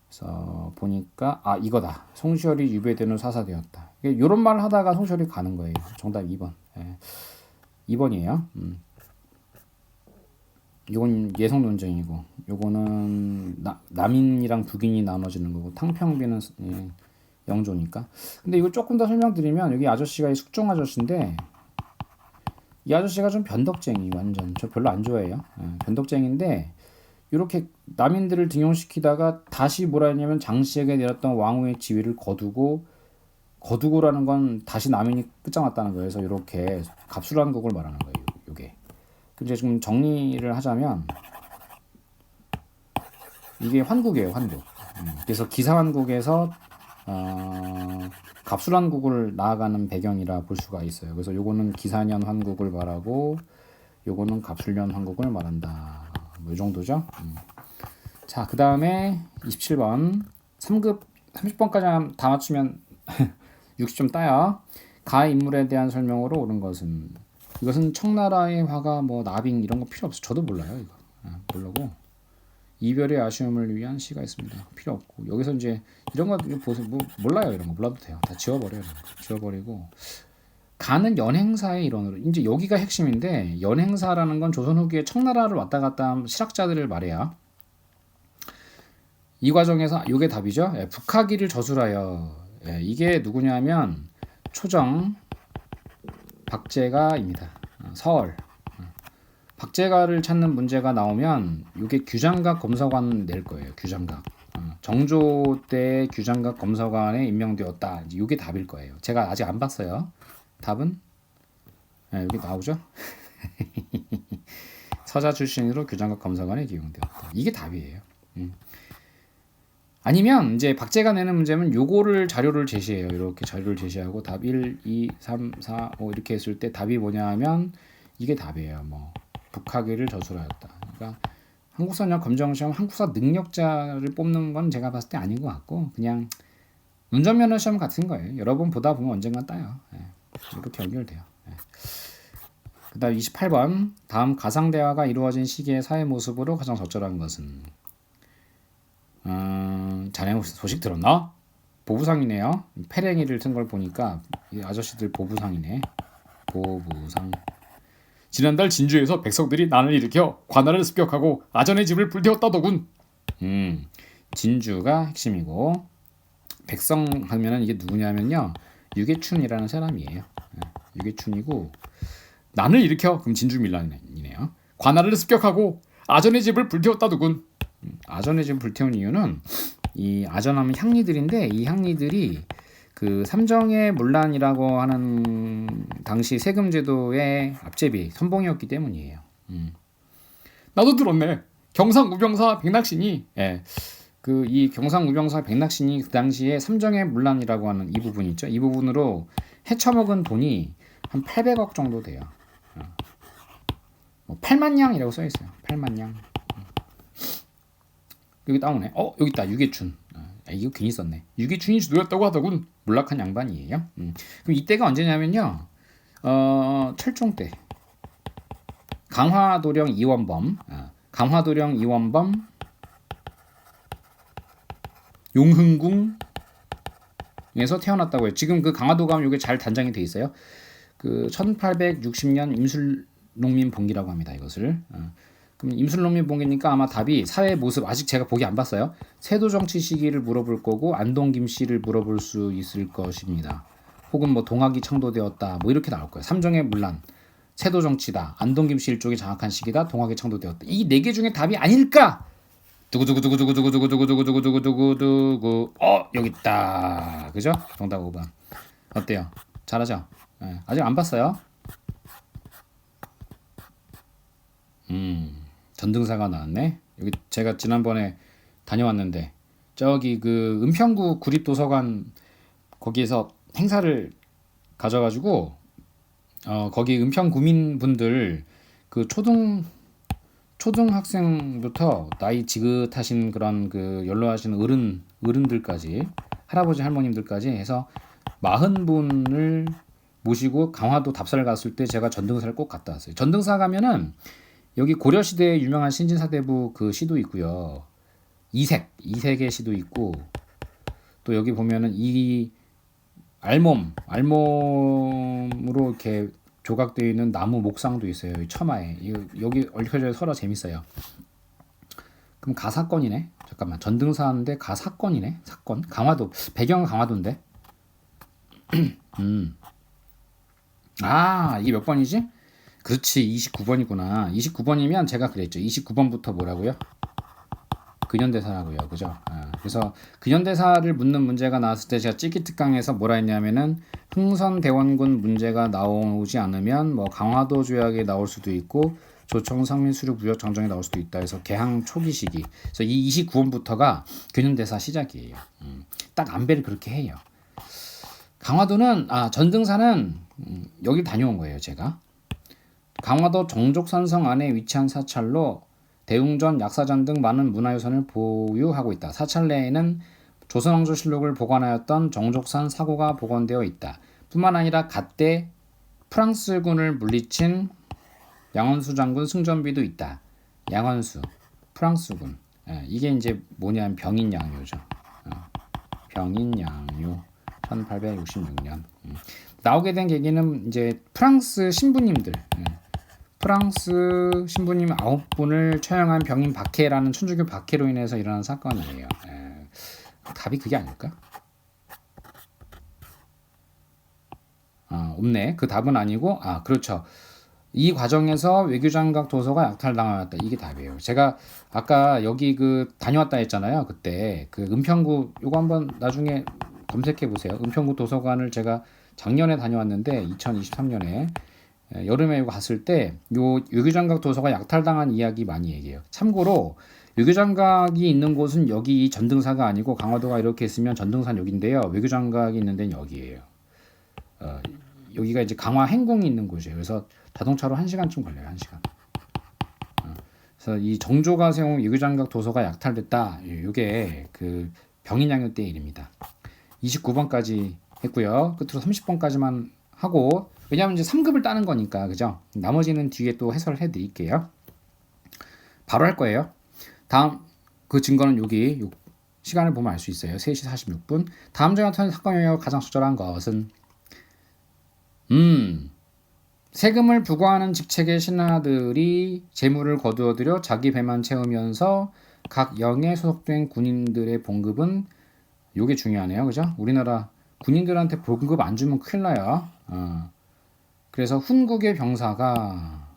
그래서 보니까 이거다. 송시열이 유배된 후 사사되었다. 이런 말을 하다가 송시열이 가는 거예요. 정답 2번. 2번이에요. 이건 예성 논쟁이고, 요거는 남인이랑 북인이 나눠지는 거고, 탕평비는 영조니까. 근데 이거 조금 더 설명드리면 여기 아저씨가 숙종 아저씨인데. 이 아저씨가 좀 변덕쟁이 완전 저 별로 안 좋아해요. 변덕쟁인데 이렇게 남인들을 등용시키다가 다시 뭐라 했냐면 장씨에게 내렸던 왕후의 지위를 거두고라는 건 다시 남인이 끝장났다는 거예요. 그래서 이렇게 갑술한국을 말하는 거예요. 이게 이제 지금 정리를 하자면 이게 환국이에요. 환국. 그래서 기사환국에서 갑술환국을 나아가는 배경이라 볼 수가 있어요. 그래서 요거는 기사년 환국을 말하고 요거는 갑술년 환국을 말한다. 뭐 이 정도죠. 자, 그 다음에 27번 3급 30번까지 다 맞추면 60점 따요. 가 인물에 대한 설명으로 옳은 것은 이것은 청나라의 화가 뭐 나빙 이런 거 필요 없어. 저도 몰라요 이거. 모르고 이별의 아쉬움을 위한 시가 있습니다. 필요 없고 여기서 이제 이런 거 보세요. 뭐 몰라요. 이런 거 몰라도 돼요. 다 지워버려요. 지워버리고 가는 연행사의 일원으로 이제 여기가 핵심인데 연행사라는 건 조선 후기에 청나라를 왔다 갔다 한 실학자들을 말해야 이 과정에서 이게 답이죠. 북하기를 저술하여 이게 누구냐면 초정 박제가입니다. 서얼 박제가를 찾는 문제가 나오면 이게 규장각 검사관 낼 거예요. 규장각. 정조 때 규장각 검사관에 임명되었다. 이게 답일 거예요. 제가 아직 안 봤어요. 답은 여기 나오죠. 서자 출신으로 규장각 검사관에 기용되었다. 이게 답이에요. 아니면 이제 박제가 내는 문제면 요거를 자료를 제시해요. 이렇게 자료를 제시하고 답 1, 2, 3, 4, 5 이렇게 했을 때 답이 뭐냐 하면 이게 답이에요. 뭐 북하기를 저술하였다. 그러니까 한국사역 검정시험 한국사 능력자를 뽑는 건 제가 봤을 때 아닌 것 같고 그냥 운전면허 시험 같은 거예요. 여러 번 보다 보면 언젠간 따요. 이렇게 연결돼요. 그 다음 28번 다음 가상대화가 이루어진 시기의 사회 모습으로 가장 적절한 것은 자네 소식 들었나? 보부상이네요. 패랭이를 튼 걸 보니까 이 아저씨들 보부상이네. 보부상. 지난달 진주에서 백성들이 난을 일으켜 관할을 습격하고 아전의 집을 불태웠다더군. 진주가 핵심이고 백성 하면은 이게 누구냐면요 유계춘이라는 사람이에요. 유계춘이고 난을 일으켜 그럼 진주밀란이네요. 관할을 습격하고 아전의 집을 불태웠다더군. 아전의 집을 불태운 이유는 이 아전하면 향리들인데 이 향리들이 그 삼정의 문란이라고 하는 당시 세금제도의 앞제비 선봉이었기 때문이에요. 나도 들었네. 경상우병사 백낙신이 그 이 경상우병사 백낙신이 그 당시에 삼정의 문란이라고 하는 이 부분 있죠. 이 부분으로 헤쳐먹은 돈이 한 800억 정도 돼요. 8만 냥이라고 써 있어요. 8만 냥. 여기 나오네. 여기 있다. 유계춘. 이거 괜히 썼네. 유계춘이 주도했다고 하더군. 몰락한 양반이에요. 그럼 이때가 언제냐면요. 철종 때. 강화도령 이원범. 강화도령 이원범. 용흥궁에서 태어났다고 해요. 지금 그 강화도 가면 이게 잘 단장이 돼 있어요. 그 1860년 임술농민봉기라고 합니다. 이것을. 그럼 임술농민봉기니까 아마 답이 사회 모습 아직 제가 보기 안 봤어요. 세도 정치 시기를 물어볼 거고 안동 김씨를 물어볼 수 있을 것입니다. 혹은 뭐 동학이 창도되었다 뭐 이렇게 나올 거예요. 삼정의 문란, 세도 정치다, 안동 김씨 일족이 장악한 시기다, 동학이 창도되었다. 이 네 개 중에 답이 아닐까? 두구두구두구두구두구두구두구두구두구 여기 있다. 그죠? 정답 5번. 어때요? 잘하죠? 아직 안 봤어요? 전등사가 나왔네. 여기 제가 지난번에 다녀왔는데 저기 그 은평구 구립도서관 거기에서 행사를 가져가지고 거기 은평 구민분들 그 초등학생부터 나이 지긋하신 그런 그 연로하신 어른들까지 할아버지 할머님들까지 해서 40분을 모시고 강화도 답사를 갔을 때 제가 전등사를 꼭 갔다 왔어요. 전등사 가면은 여기 고려시대에 유명한 신진사대부 그 시도 있고요. 이색의 시도 있고 또 여기 보면은 이 알몸으로 이렇게 조각되어 있는 나무 목상도 있어요. 처마에. 여기 얽혀져 서로 재밌어요. 그럼 가사건이네. 잠깐만. 전등사인데 가사건이네. 사건. 강화도. 배경은 강화도인데. 이게 몇 번이지? 그렇지. 29번이구나. 29번이면 제가 그랬죠. 29번부터 뭐라고요? 근현대사라고요. 그죠? 그래서 근현대사를 묻는 문제가 나왔을 때 제가 찌기특강에서 뭐라 했냐면은 흥선대원군 문제가 나오지 않으면 뭐 강화도 조약에 나올 수도 있고 조청 상민 수륙 무역 장정에 나올 수도 있다 해서 개항 초기 시기. 그래서 이 29번부터가 근현대사 시작이에요. 딱 안배를 그렇게 해요. 강화도는 전등사는 여기 다녀온 거예요. 제가 강화도 정족산성 안에 위치한 사찰로 대웅전, 약사전 등 많은 문화유산을 보유하고 있다. 사찰 내에는 조선왕조실록을 보관하였던 정족산 사고가 복원되어 있다. 뿐만 아니라 갓대 프랑스군을 물리친 양원수 장군 승전비도 있다. 양원수, 프랑스군. 이게 이제 뭐냐면 병인양요죠. 병인양요. 1866년. 나오게 된 계기는 이제 프랑스 신부님들. 프랑스 신부님 9분을 처형한 병인 박해라는 천주교 박해로 인해서 일어난 사건이에요. 답이 그게 아닐까? 없네. 그 답은 아니고 그렇죠. 이 과정에서 외교장각 도서가 약탈당하였다. 이게 답이에요. 제가 아까 여기 그 다녀왔다 했잖아요. 그때 그 은평구 요거 한번 나중에 검색해 보세요. 은평구 도서관을 제가 작년에 다녀왔는데 2023년에 여름에 이거 갔을 때 요 외교장각 도서가 약탈당한 이야기 많이 얘기해요. 참고로 외교장각이 있는 곳은 여기 이 전등사가 아니고 강화도가 이렇게 있으면 전등산 여기인데요. 외교장각이 있는 데는 여기예요. 여기가 이제 강화 행궁이 있는 곳이에요. 그래서 자동차로 1시간쯤 걸려요. 1시간. 그래서 이 정조가 세운 외교장각 도서가 약탈됐다. 이게 그 병인양요 때 일입니다. 29번까지 했고요. 끝으로 30번까지만 하고 왜냐하면 이제 3급을 따는 거니까 그죠? 나머지는 뒤에 또 해설을 해드릴게요. 바로 할 거예요. 다음 그 증거는 여기 시간을 보면 알 수 있어요. 3시 46분. 다음 중 같은 사건 영역을 가장 적절한 것은 세금을 부과하는 직책의 신하들이 재물을 거두어들여 자기 배만 채우면서 각 영에 소속된 군인들의 봉급은 요게 중요하네요. 그죠? 우리나라 군인들한테 봉급 안 주면 큰일 나요. 그래서 훈국의 병사가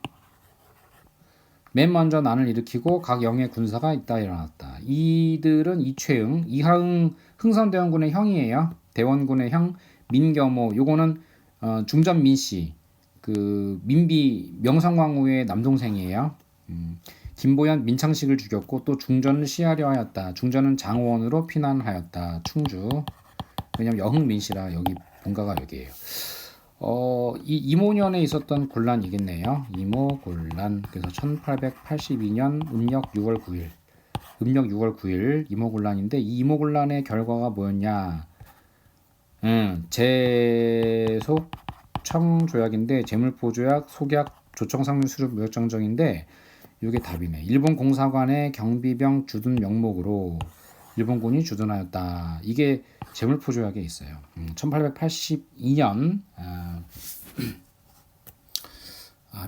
맨 먼저 난을 일으키고 각 영의 군사가 잇따라 일어났다. 이들은 이최응, 이하응 흥선대원군의 형이에요. 대원군의 형 민겸호. 요거는 중전 민씨, 그 민비 명성황후의 남동생이에요. 김보연 민창식을 죽였고 또 중전을 시하려 하였다. 중전은 장원으로 피난하였다. 충주. 왜냐면 여흥민씨라 여기 본가가 여기에요. 이 이모년에 있었던 곤란이겠네요. 이모곤란. 그래서 1882년 음력 6월 9일. 음력 6월 9일 이모곤란인데 이 이모곤란의 결과가 뭐였냐? 제속 청조약인데 재물포조약, 속약, 조청상류 수립 무역정정인데 이게 답이네. 일본 공사관의 경비병 주둔 명목으로 일본군이 주둔하였다. 이게 재물포조약에 있어요. 1882년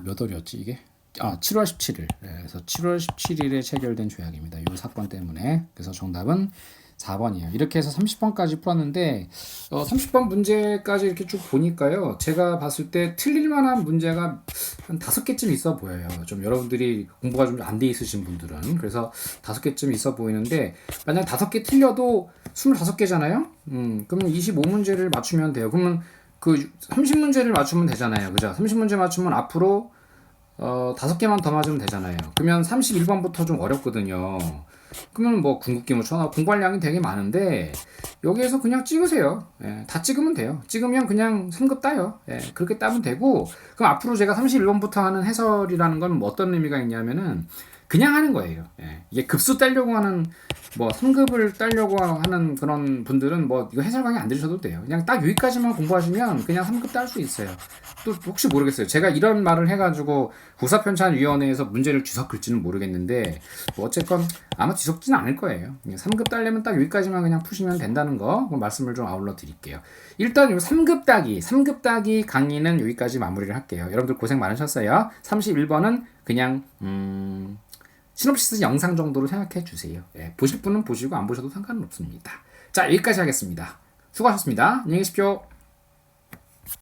몇 월이었지 이게? 7월 17일. 그래서 7월 17일에 체결된 조약입니다. 이 사건 때문에. 그래서 정답은 4번이에요. 이렇게 해서 30번까지 풀었는데 30번 문제까지 이렇게 쭉 보니까요. 제가 봤을 때 틀릴 만한 문제가 한 5개쯤 있어 보여요. 좀 여러분들이 공부가 좀 안 돼 있으신 분들은. 그래서 5개쯤 있어 보이는데 만약 5개 틀려도 25개잖아요. 그러면 25문제를 맞추면 돼요. 그러면 그 30문제를 맞추면 되잖아요. 그죠? 30문제 맞추면 앞으로 5개만 더 맞으면 되잖아요. 그러면 31번부터 좀 어렵거든요. 그러면 뭐 궁극기 뭐 천하 공부량이 되게 많은데 여기에서 그냥 찍으세요. 다 찍으면 돼요. 찍으면 그냥 3급 따요. 그렇게 따면 되고 그럼 앞으로 제가 31번부터 하는 해설이라는 건 뭐 어떤 의미가 있냐면은 그냥 하는 거예요. 이게 급수 따려고 하는 뭐 3급을 따려고 하는 그런 분들은 뭐 이거 해설 강의 안 들으셔도 돼요. 그냥 딱 여기까지만 공부하시면 그냥 3급 딸 수 있어요. 또 혹시 모르겠어요. 제가 이런 말을 해가지고 국사편찬위원회에서 문제를 뒤섞을지는 모르겠는데 뭐 어쨌건 아마 뒤섞지는 않을 거예요. 3급 따려면 딱 여기까지만 그냥 푸시면 된다는 거 말씀을 좀 아울러 드릴게요. 일단 요 3급 따기 강의는 여기까지 마무리를 할게요. 여러분들 고생 많으셨어요. 31번은 그냥 시놉시스 영상 정도로 생각해 주세요. 보실 분은 보시고 안 보셔도 상관은 없습니다. 자, 여기까지 하겠습니다. 수고하셨습니다. 안녕히 계십시오.